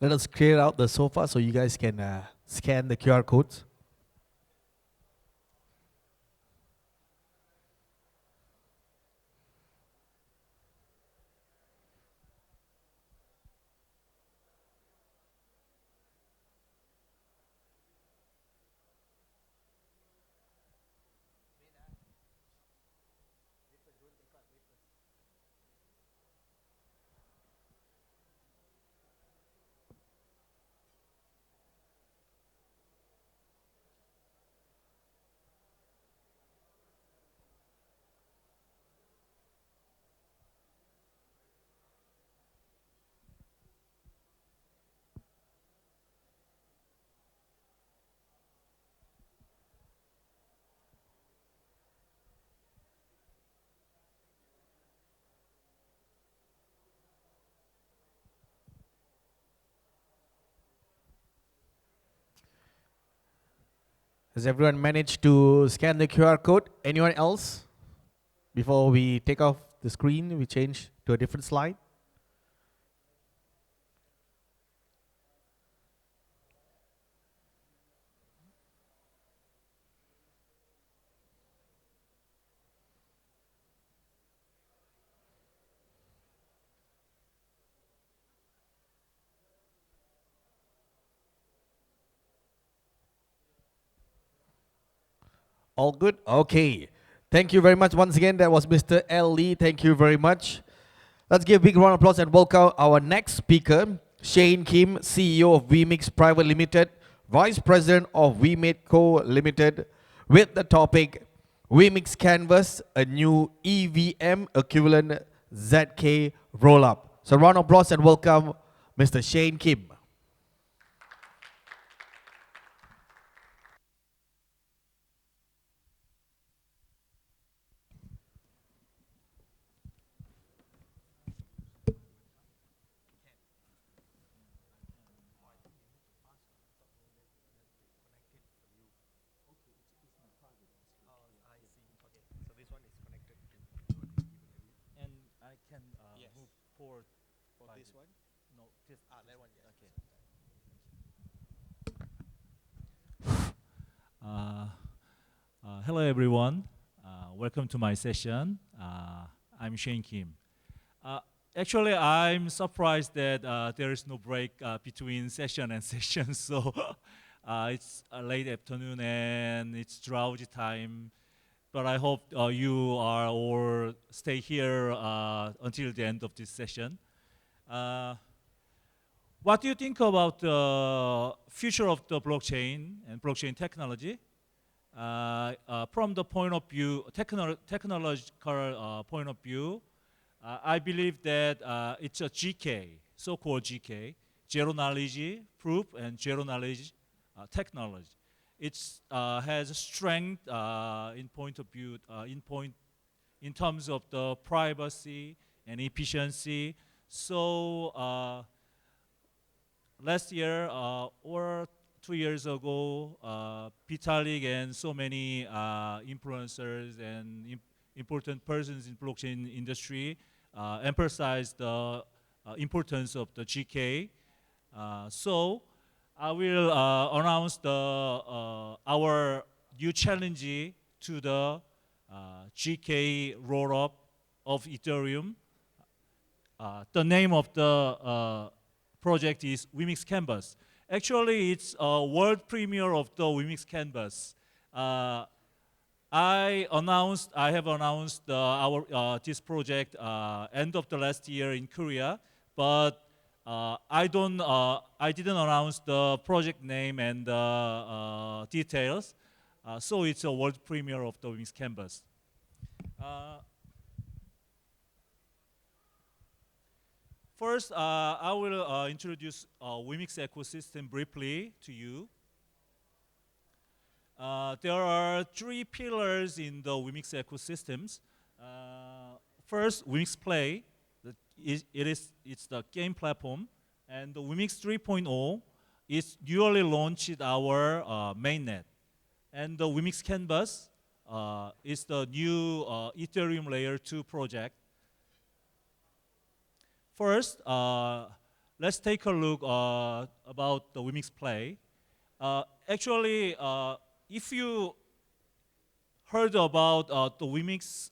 Let us clear out the sofa so you guys can scan the QR codes. Has everyone managed to scan the QR code? Anyone else? Before we take off the screen, we change to a different slide. All good? Okay. Thank you very much once again. That was Mr. L. Lee. Thank you very much. Let's give a big round of applause and welcome our next speaker, Shane Kim, CEO of WeMix Private Limited, Vice President of WeMade Co. Limited, with the topic WeMix Canvas, a new EVM equivalent ZK rollup. So round of applause and welcome Mr. Shane Kim. And I can move forward by This one? no this That one, yeah. okay. Hello everyone. Welcome to my session. I'm Shane Kim. Uh, Actually, I'm surprised that there is no break between session and session. So it's late afternoon and it's drowsy time. But I hope you are all stay here until the end of this session. Uh, what do you think about the future of the blockchain and blockchain technology? From the point of view, technological point of view, I believe that it's a GK, so-called GK, zero knowledge proof and zero knowledge technology. It has strength in point of view, in terms of the privacy and efficiency. So last year or 2 years ago, Vitalik and so many influencers and important persons in blockchain industry emphasized the importance of the GK. So I will announce our new challenge to the GK rollup of Ethereum. The name of the project is WeMix Canvas. Actually, it's a world premiere of the WeMix Canvas. I have announced this project end of the last year in Korea, but I didn't announce the project name and details. So it's a world premiere of the WeMix Canvas. First, I will introduce WeMix ecosystem briefly to you. There are three pillars in the WeMix ecosystems. First, WeMix Play. It's the game platform, and the WeMix 3.0 is newly launched our mainnet, and the WeMix Canvas is the new Ethereum Layer 2 project. First, let's take a look about the Wimix Play. Actually, if you heard about the Wimix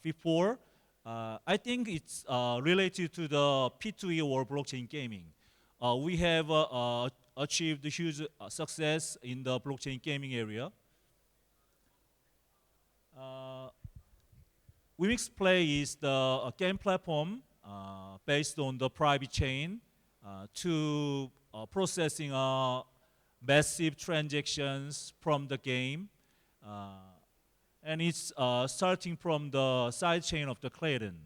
before, I think it's related to the P2E or blockchain gaming. We have achieved huge success in the blockchain gaming area. Wimix Play is the game platform based on the private chain to processing massive transactions from the game. And it's starting from the side chain of the Clayton.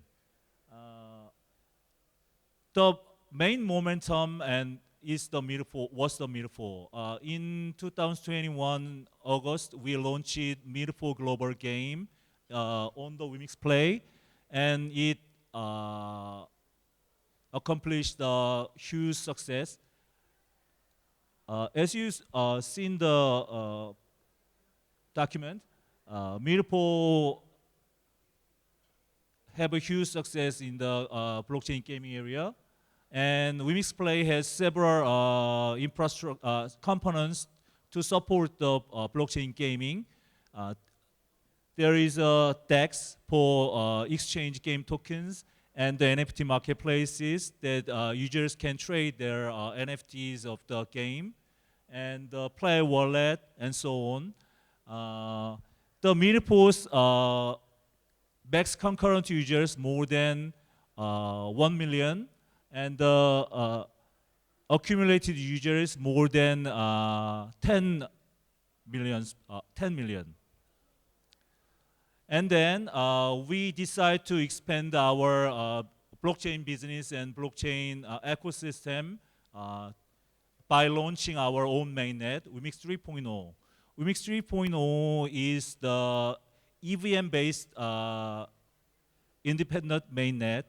The main momentum and was the Miracle. In 2021 August, we launched Miracle Global Game on the Wimix Play, and it accomplished a huge success. As you seen the document, Miracle have a huge success in the blockchain gaming area, and Wimix Play has several infrastructure components to support the blockchain gaming. There is a DEX for exchange game tokens and the NFT marketplaces that users can trade their NFTs of the game, and the Play Wallet, and so on. The Miracle's max concurrent users more than 1 million, and the accumulated users more than 10 million. And then we decide to expand our blockchain business and blockchain ecosystem by launching our own mainnet, Wimix 3.0. Wimix 3.0 is the EVM-based independent mainnet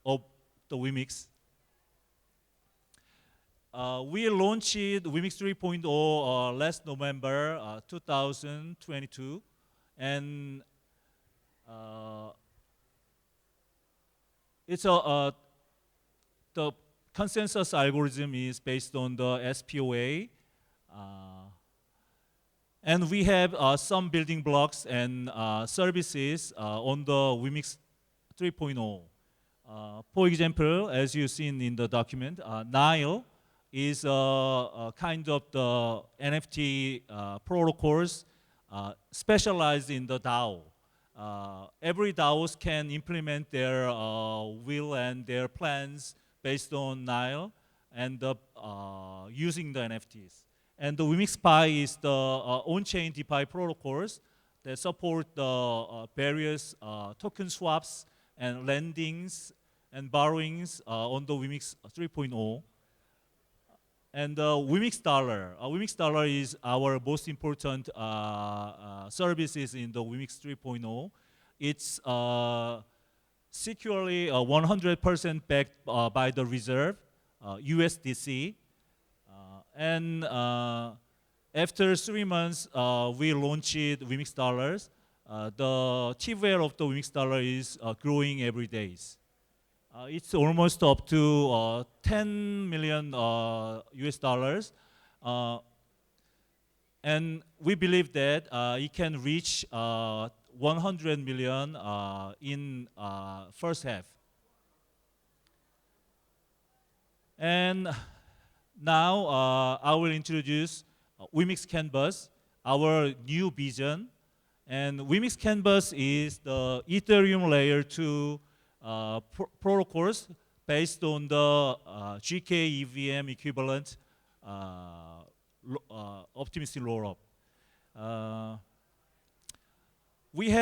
of the Wimix. We launched Wimix 3.0 last November 2022, and it's the consensus algorithm is based on the SPOA, and we have some building blocks and services on the Wimix 3.0. For example, as you've seen in the document, Nile is a kind of the NFT protocols specialized in the DAO. Every DAOs can implement their will and their plans based on Nile and using the NFTs. And the Wimix Pi is the on-chain DeFi protocols that support the various token swaps and lendings and borrowings on the Wimix 3.0. And the Wimix Dollar. Wimix Dollar is our most important services in the Wimix 3.0. It's securely 100% backed by the reserve, USDC. And after 3 months, we launched Wimix Dollars. The TVL of the Wimix Dollar is growing every day. It's almost up to 10 million US dollars. And we believe that it can reach 100 million in first half. And now I will introduce Wimix Canvas, our new vision. And Wimix Canvas is the Ethereum layer 2 protocols based on the GK EVM equivalent optimistic rollup. We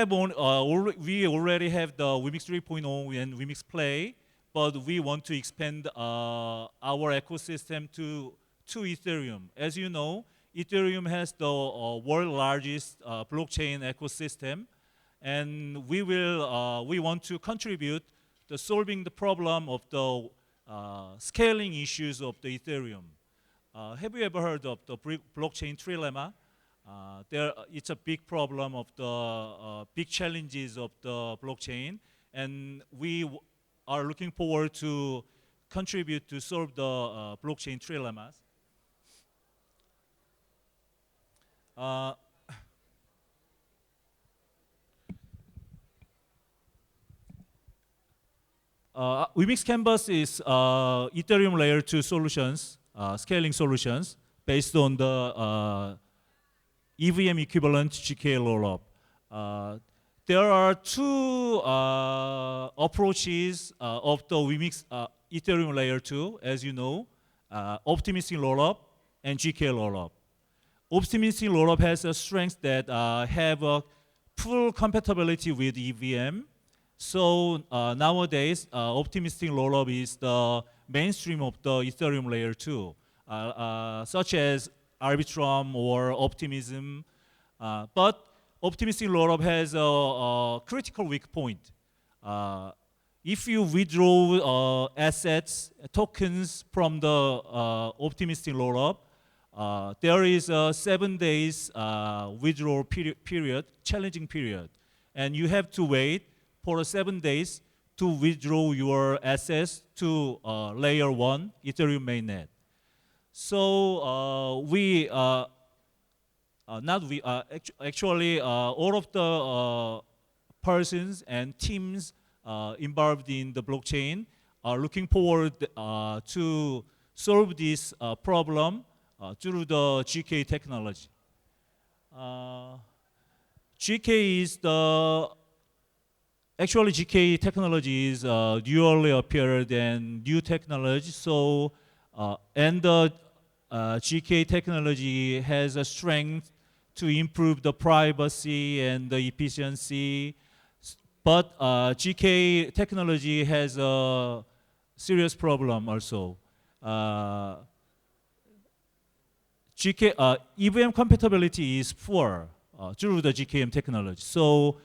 already have the Wimix 3.0 and Wimix Play, but we want to expand our ecosystem to Ethereum. As you know, Ethereum has the world's largest blockchain ecosystem, and we want to contribute to solving the problem of the scaling issues of the Ethereum. Have you ever heard of the blockchain trilemma? It's a big problem of the big challenges of the blockchain, and we are looking forward to contribute to solve the blockchain trilemmas. Wemix Canvas is Ethereum layer 2 solutions, scaling solutions based on the EVM equivalent GK rollup. There are two approaches of the Wemix Ethereum layer 2, as you know, optimistic rollup and GK rollup. Optimistic rollup has a strength that have a full compatibility with EVM. So nowadays, optimistic rollup is the mainstream of the Ethereum layer 2, such as Arbitrum or Optimism. But optimistic rollup has a critical weak point. If you withdraw assets, tokens from the optimistic rollup, there is a 7 days withdrawal period, challenging period. And you have to wait for 7 days to withdraw your assets to layer 1 Ethereum mainnet. So actually all of the persons and teams involved in the blockchain are looking forward to solve this problem through the GK technology. Actually, GK technology is newly appeared and new technology. So, and the GK technology has a strength to improve the privacy and the efficiency. But GK technology has a serious problem also. EVM compatibility is poor through the GKM technology. So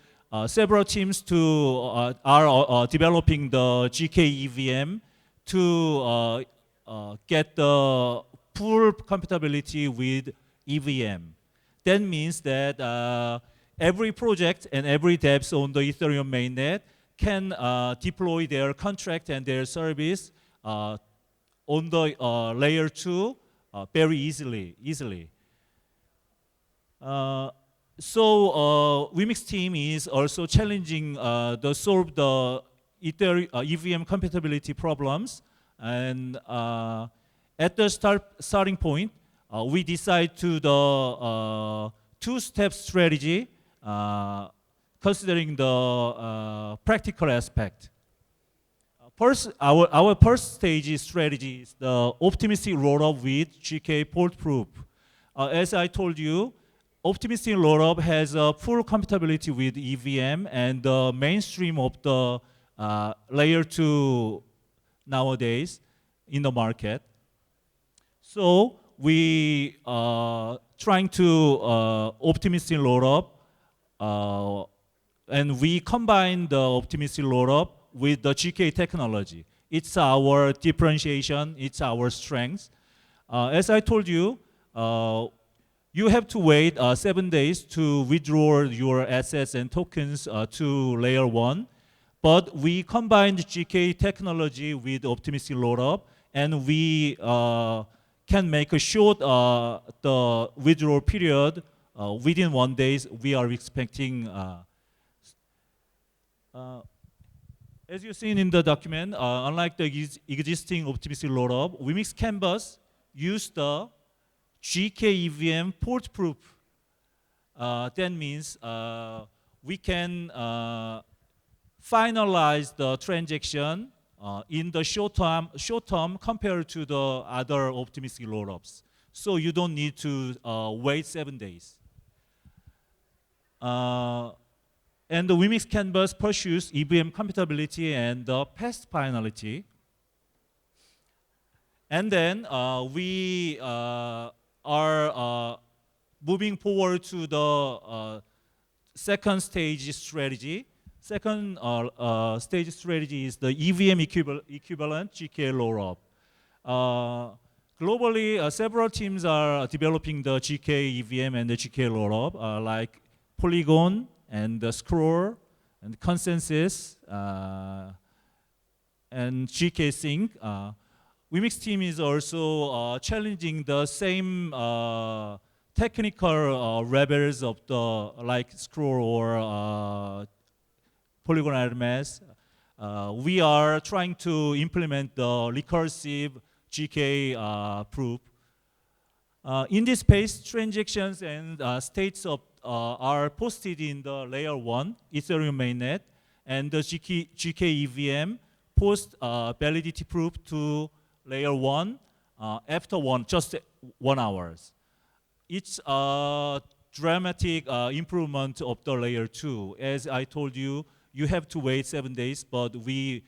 several teams are developing the GK EVM to get the full compatibility with EVM. That means that every project and every devs on the Ethereum mainnet can deploy their contract and their service on the layer 2 very easily. So Wemix team is also challenging to solve the EVM compatibility problems. And at the starting point, we decide to the two-step strategy, considering the practical aspect. First, our first stage strategy is the optimistic rollup with GK port proof. As I told you, optimistic rollup has a full compatibility with EVM and the mainstream of the layer 2 nowadays in the market. So we trying to optimistic rollup, and we combine the optimistic rollup with the GK technology. It's our differentiation, it's our strength. As I told you, you have to wait 7 days to withdraw your assets and tokens to layer 1. But we combined GK technology with optimistic rollup, and we can make a short the withdrawal period within 1 day. We are expecting. As you've seen in the document, unlike the existing optimistic rollup, Wemix Canvas used the GK EVM port proof. That means we can finalize the transaction in the short term compared to the other optimistic rollups. So you don't need to wait 7 days. And the Wemix Canvas pursues EVM compatibility and fast finality. And then we are moving forward to the second stage strategy. Second stage strategy is the EVM equivalent GK rollup. Globally, several teams are developing the GK EVM and the GK rollup, like Polygon and the Scroll and Consensus and GK Sync. Wimix team is also challenging the same technical levels of the like scroll or polygonal mesh. We are trying to implement the recursive GK proof. In this space, transactions and states are posted in the layer 1 Ethereum mainnet, and the GK EVM post validity proof to layer 1 after just 1 hour. It's a dramatic improvement of the layer 2. As I told you, you have to wait 7 days, but we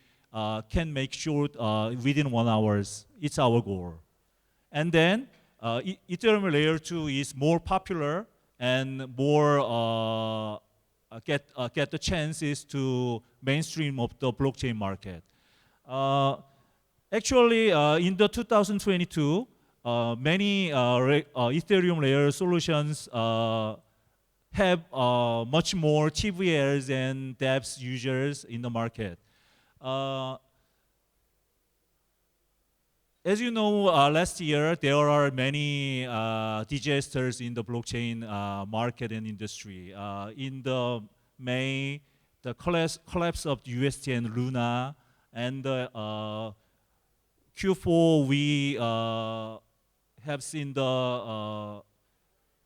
can make sure within 1 hour. It's our goal. And then Ethereum layer 2 is more popular and more get the chances to mainstream of the blockchain market. Actually, in the 2022, many Ethereum layer solutions have much more TVLs and dApps users in the market. As you know, last year there are many disasters in the blockchain market and industry. In the May, the collapse of UST and Luna, and Q4 we have seen the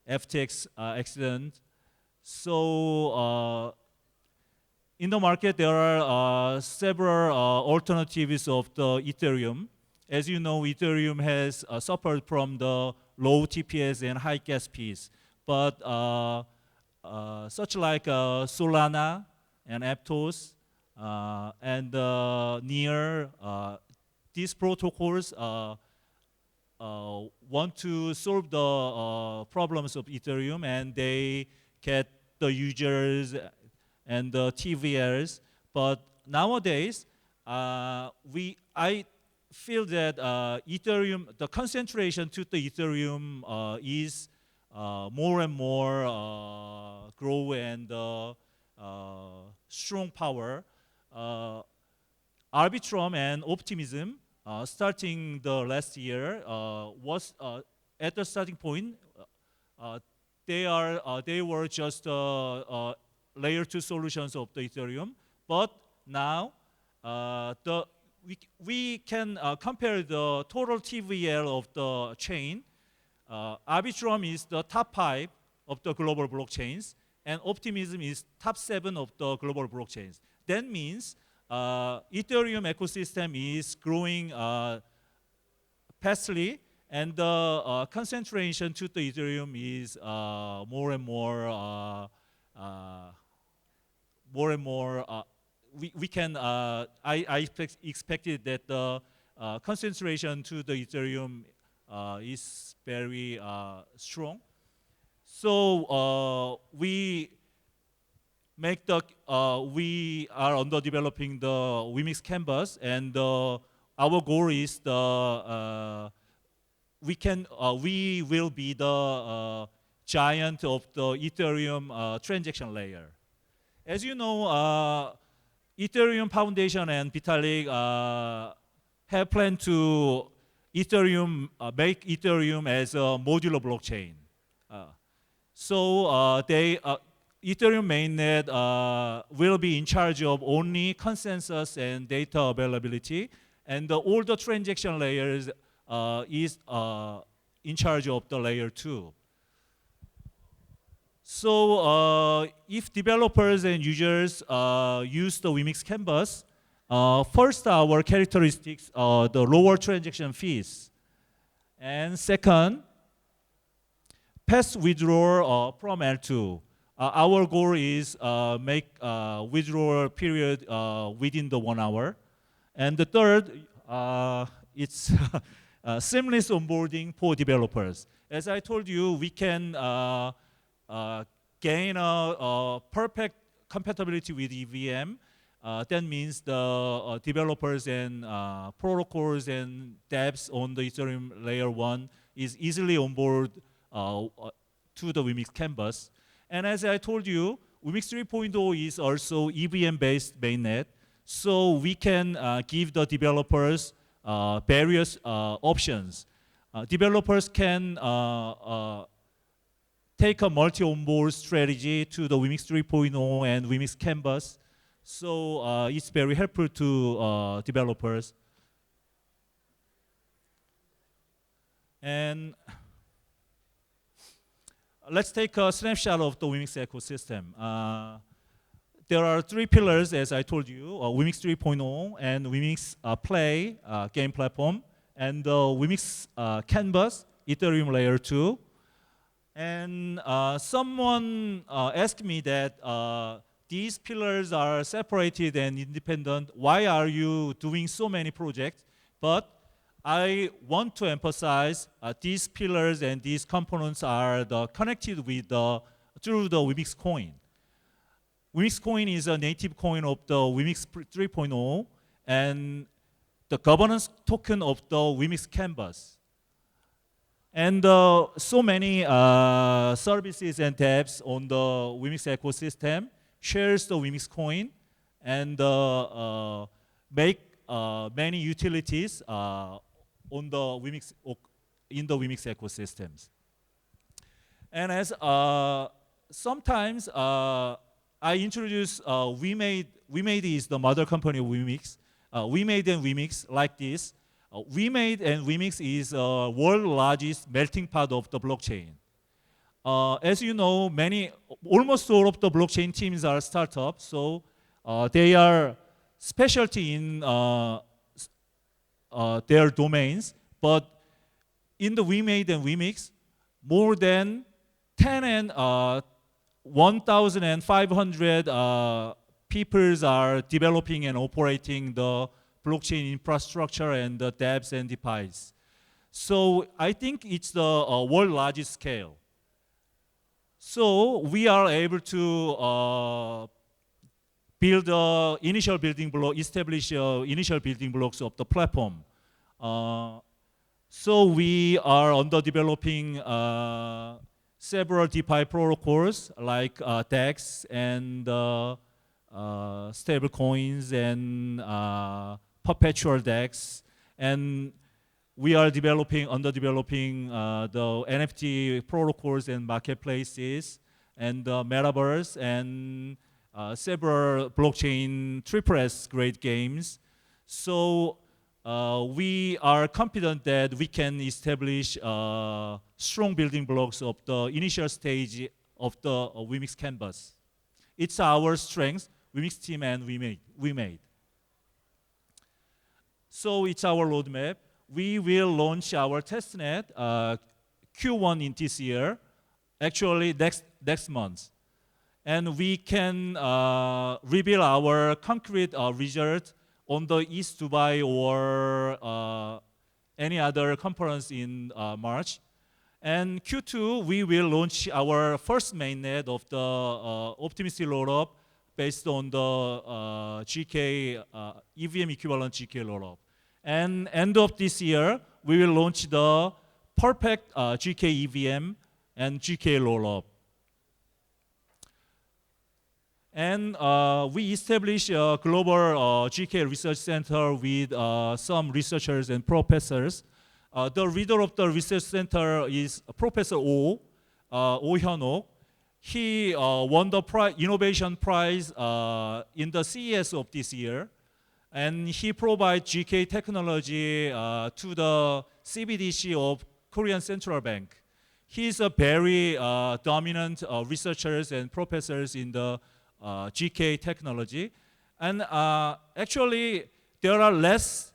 FTX accident. So in the market there are several alternatives of the Ethereum. As you know, Ethereum has suffered from the low TPS and high gas fees. But such like Solana and Aptos and Near, these protocols want to solve the problems of Ethereum, and they get the users and the TVLs. But nowadays, I feel that Ethereum, the concentration to the Ethereum is more and more grow and strong power. Arbitrum and Optimism, starting the last year, was at the starting point. They were just layer 2 solutions of the Ethereum, but now we can compare the total TVL of the chain. Arbitrum is the top 5 of the global blockchains, and Optimism is top 7 of the global blockchains. That means Ethereum ecosystem is growing fastly, and the concentration to the Ethereum is more and more. We can. I expected that the concentration to the Ethereum is very strong. So we are under developing the Wimix Canvas, and our goal is we will be the giant of the Ethereum transaction layer. As you know, Ethereum Foundation and Vitalik have planned to make Ethereum as a modular blockchain. So Ethereum mainnet will be in charge of only consensus and data availability, and all the transaction layers is in charge of the layer 2. So if developers and users use the Wimix Canvas, first our characteristics are the lower transaction fees, and second, fast withdrawal from L2. Our goal is make withdrawal period within the 1 hour, and the third, it's seamless onboarding for developers. As I told you, we can gain a perfect compatibility with EVM. That means the developers and protocols and dApps on the Ethereum layer 1 is easily onboard to the Wimix Canvas. And as I told you, Wimix 3.0 is also EVM-based mainnet, so we can give the developers various options. Developers can take a multi-onboard strategy to the Vmix 3.0 and Vmix Canvas. So it's very helpful to developers. And let's take a snapshot of the Vmix ecosystem. There are three pillars, as I told you, Vmix 3.0 and Vmix Play game platform, and Vmix Canvas, Ethereum layer 2. And someone asked me that these pillars are separated and independent. Why are you doing so many projects? But I want to emphasize these pillars and these components are connected with through the Vmix coin. Vmix coin is a native coin of the Vmix 3.0 and the governance token of the Vmix Canvas. And so many services and tabs on the Vmix ecosystem shares the Vmix coin and make many utilities on the Vmix in the Vmix ecosystems. And as sometimes I introduce VMade. VMade is the mother company of Vmix. VMade and Vmix like this. VMade and Vmix is the world's largest melting pot of the blockchain. As you know, almost all of the blockchain teams are startups, so they are specialty in their domains. But in the VMade and Vmix, more than 10 and 1,500 people are developing and operating the blockchain infrastructure and the dApps and DeFis. So I think it's the world largest scale. So we are able to build initial building block, establish initial building blocks of the platform. So we are under developing several DeFi protocols like DEX and stable coins and perpetual DEX, and we are under developing the NFT protocols and marketplaces and the metaverse and several blockchain triple S grade games. So we are confident that we can establish strong building blocks of the initial stage of the Vmix Canvas. It's our strength, Vmix team and VMade. So it's our roadmap. We will launch our testnet Q1 in this year, actually next month. And we can reveal our concrete result on the East Dubai or any other conference in March. And Q2, we will launch our first mainnet of the Optimistic Rollup based on the GK, EVM equivalent GK Rollup. And end of this year, we will launch the perfect GK EVM and GK Rollup. And we established a global GK research center with some researchers and professors. The leader of the research center is Professor Oh Hyun-ok. He won the innovation prize in the CES of this year. And he provides GK technology to the CBDC of Korean Central Bank. He is a very dominant researchers and professors in the GK technology. And actually, there are less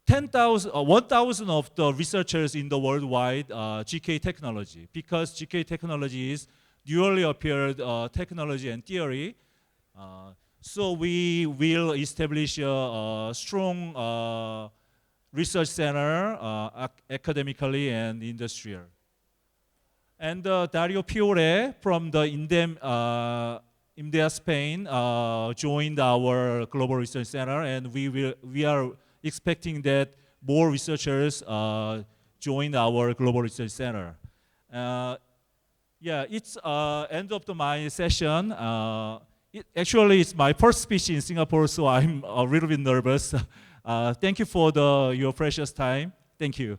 1,000 of the researchers in the worldwide GK technology, because GK technology is newly appeared technology and theory. So we will establish a strong research center academically and industrial. And Dario Fiore from the IMDEA Spain joined our global research center, and we are expecting that more researchers join our global research center. Yeah, it's end of my session. Actually, it's my first speech in Singapore, so I'm a little bit nervous. Thank you for your precious time. Thank you.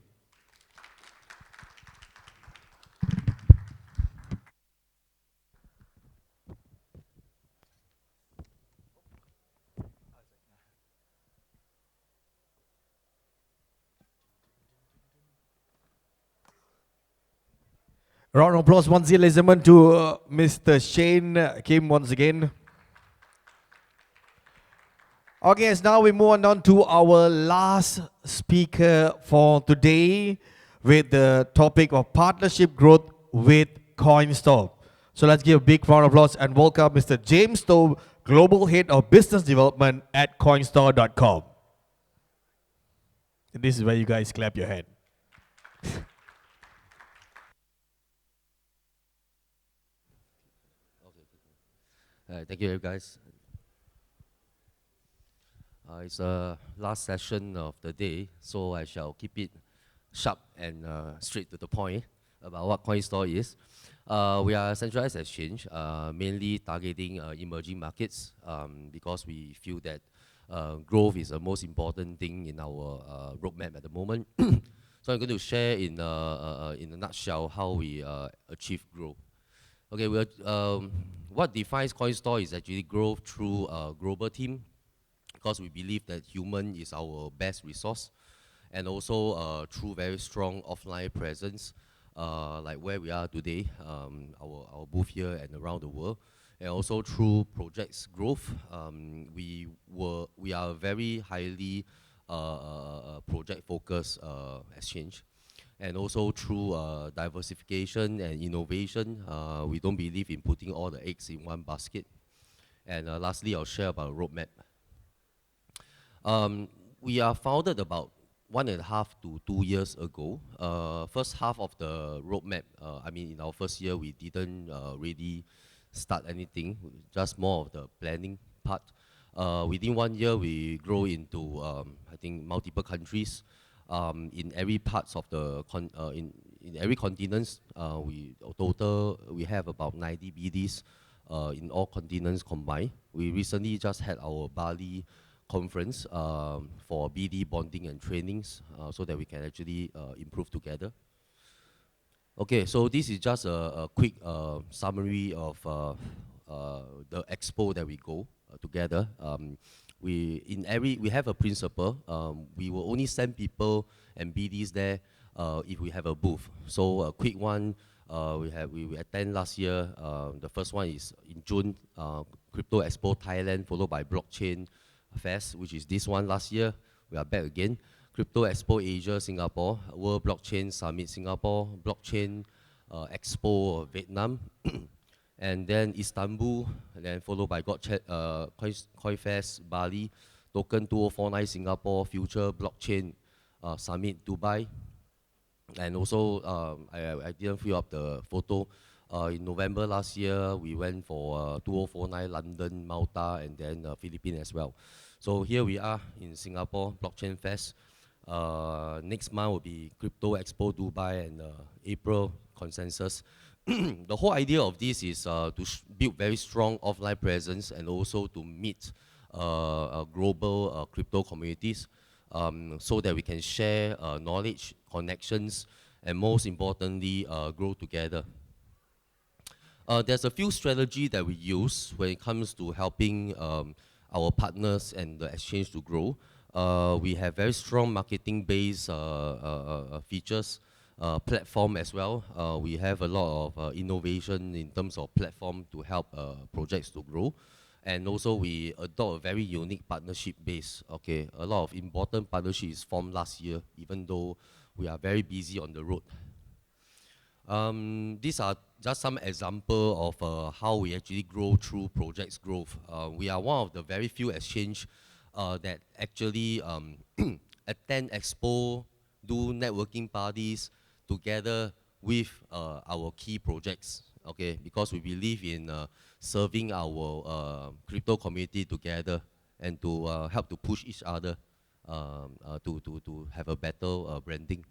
Round of applause once again, ladies and gentlemen, to Mr. Shane Kim once again. Okay, so now we move on down to our last speaker for today with the topic of partnership growth with CoinStop. So let's give a big round of applause and welcome Mr. James Stowe, Global Head of Business Development at Coinstore.com. This is where you guys clap your hand. Thank you, guys. It's the last session of the day, so I shall keep it sharp and straight to the point about what CoinStore is. We are a centralized exchange, mainly targeting emerging markets because we feel that growth is the most important thing in our roadmap at the moment. So I'm going to share in a nutshell how we achieve growth. Okay, what defines CoinStore is actually growth through a global team, because we believe that human is our best resource, and also through very strong offline presence, like where we are today, our booth here and around the world, and also through projects growth. We are a very highly project-focused exchange. And also through diversification and innovation, we don't believe in putting all the eggs in one basket. And lastly, I'll share about roadmap. We are founded about 1.5 to 2 years ago. First half of the roadmap, in our first year, we didn't really start anything, just more of the planning part. Within 1 year, we grow into, multiple countries. In every parts of the in every continents, we have about 90 BDs in all continents combined. We recently just had our Bali conference for BD bonding and trainings, so that we can actually improve together. Okay, so this is just a quick summary of the expo that we go together. We have a principle. We will only send people and BDs there if we have a booth. So a quick one, we attend last year. The first one is in June, Crypto Expo Thailand, followed by Blockchain Fest, which is this one last year. We are back again. Crypto Expo Asia Singapore, World Blockchain Summit Singapore, Blockchain Expo Vietnam. And then Istanbul, and then followed by CoinFest Bali, Token 2049 Singapore, Future Blockchain Summit Dubai. And also, I didn't fill up the photo. In November last year, we went for 2049 London, Malta, and then Philippines as well. So here we are in Singapore, Blockchain Fest. Next month will be Crypto Expo Dubai, and April Consensus. The whole idea of this is to build very strong offline presence and also to meet global crypto communities, so that we can share knowledge, connections, and most importantly, grow together. There's a few strategies that we use when it comes to helping our partners and the exchange to grow. We have very strong marketing-based features. Platform as well. We have a lot of innovation in terms of platform to help projects to grow. And also we adopt a very unique partnership base. Okay, a lot of important partnerships formed last year, even though we are very busy on the road. These are just some example of how we actually grow through projects growth. We are one of the very few exchange that actually attend expo, do networking parties together with our key projects, okay? Because we believe in serving our crypto community together and to help to push each other to have a better branding.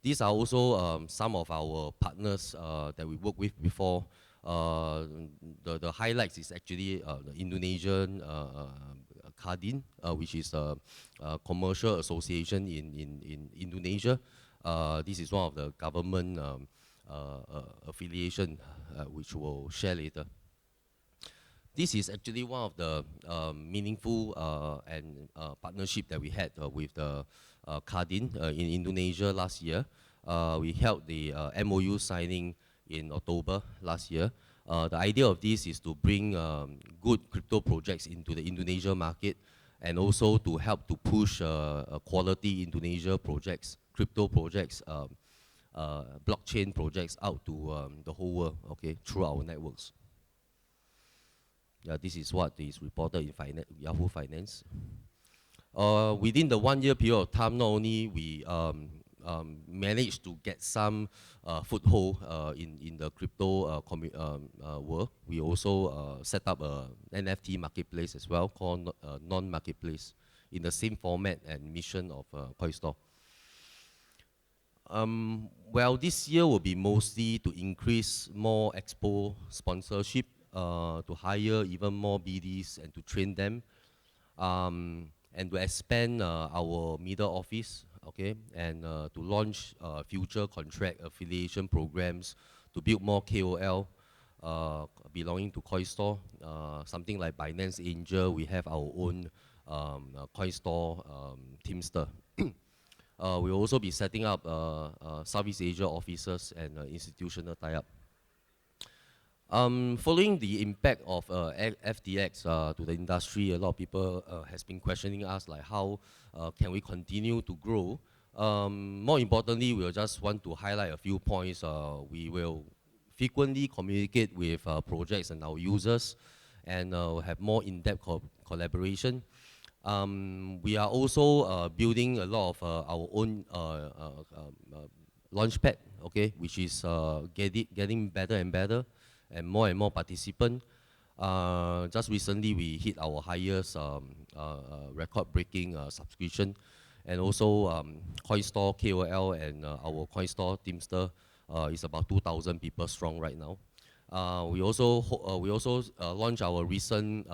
These are also some of our partners that we worked with before. The highlights is actually the Indonesian Kadin, which is a commercial association in Indonesia. This is one of the government affiliation, which we'll share later. This is actually one of the meaningful and partnership that we had with the Kadin in Indonesia last year. We held the MOU signing in October last year. The idea of this is to bring good crypto projects into the Indonesia market, and also to help to push quality Indonesia projects, crypto projects, blockchain projects out to the whole world, okay, through our networks. Yeah, this is what is reported in Yahoo Finance. Within the 1 year period of time, not only we managed to get some foothold in the crypto world, we also set up a NFT marketplace as well, called Non-Marketplace, in the same format and mission of Coinstore. Well, this year will be mostly to increase more expo sponsorship, to hire even more BDs and to train them, and to expand our middle office, okay, and to launch future contract affiliation programs, to build more KOL belonging to Coinstore, something like Binance Angel. We have our own Coinstore Teamster. We'll also be setting up Southeast Asia offices and institutional tie-up. Following the impact of FTX to the industry, a lot of people has been questioning us, like how can we continue to grow. More importantly, we'll just want to highlight a few points. We will frequently communicate with projects and our users, and have more in-depth collaboration. We are also building a lot of our own launchpad, okay, which is getting better and better, and more participants. Just recently, we hit our highest record-breaking subscription, and also Coinstore KOL and our Coinstore Teamster is about 2,000 people strong right now. We also launched our recent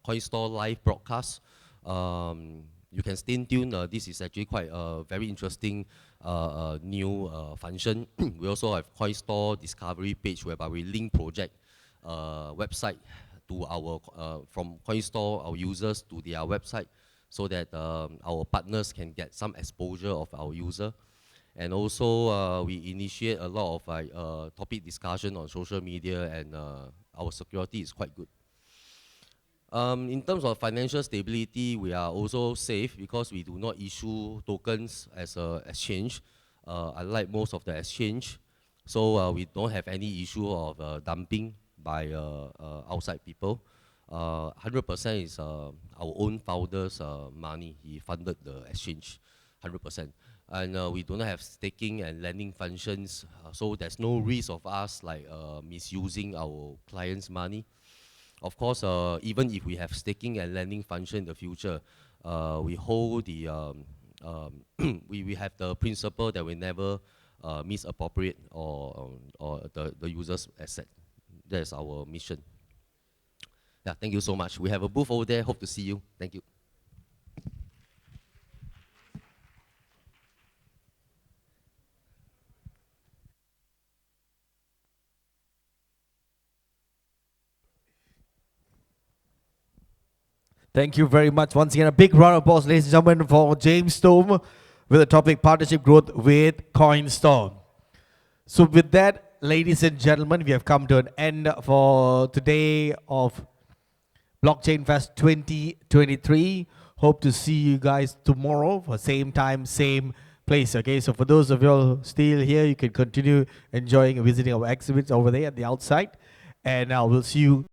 Coinstore live broadcast. You can stay tuned. This is actually quite a very interesting new function. We also have Coinstore Discovery page, whereby we link project website to our from Coinstore, our users to their website, so that our partners can get some exposure of our user. And also we initiate a lot of topic discussion on social media, and our security is quite good. In terms of financial stability, we are also safe because we do not issue tokens as an exchange, unlike most of the exchange. So we don't have any issue of dumping by outside people. 100% is our own founder's money. He funded the exchange, 100%. And we don't have staking and lending functions, so there's no risk of us like misusing our clients' money. Of course, even if we have staking and lending function in the future, we hold the we have the principle that we never misappropriate or the user's asset. That is our mission. Yeah, thank you so much. We have a booth over there. Hope to see you. Thank you. Thank you very much. Once again, a big round of applause, ladies and gentlemen, for James Storm with the topic Partnership Growth with Coinstore. So with that, ladies and gentlemen, we have come to an end for today of Blockchain Fest 2023. Hope to see you guys tomorrow for same time, same place. Okay, so for those of you still here, you can continue enjoying and visiting our exhibits over there at the outside. And we'll see you